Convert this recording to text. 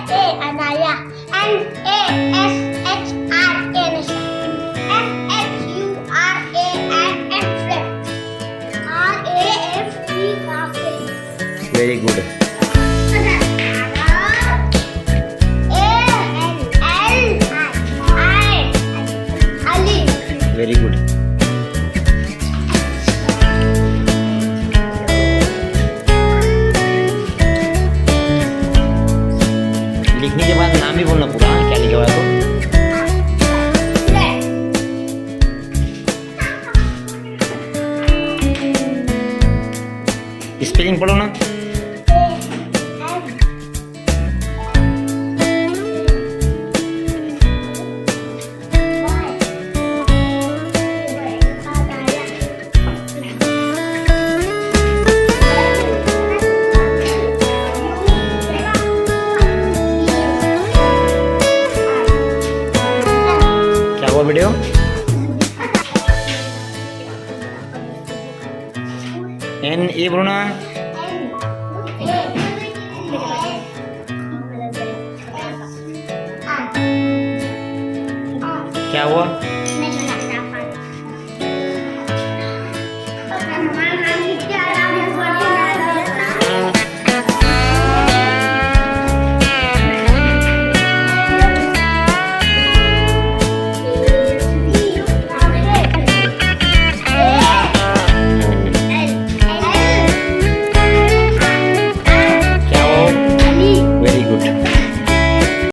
A Anaya. NASHRA Nisha. FHURANN Flip. RAFE Rafi. Very good. Ali. Very good. लिखने के बाद नाम भी बोलना पूरा, हाँ? क्या लिखा हुआ है तो स्पेलिंग पढ़ो ना। क्या हुआ वीडियो? NA बोलो ना। क्या हुआ?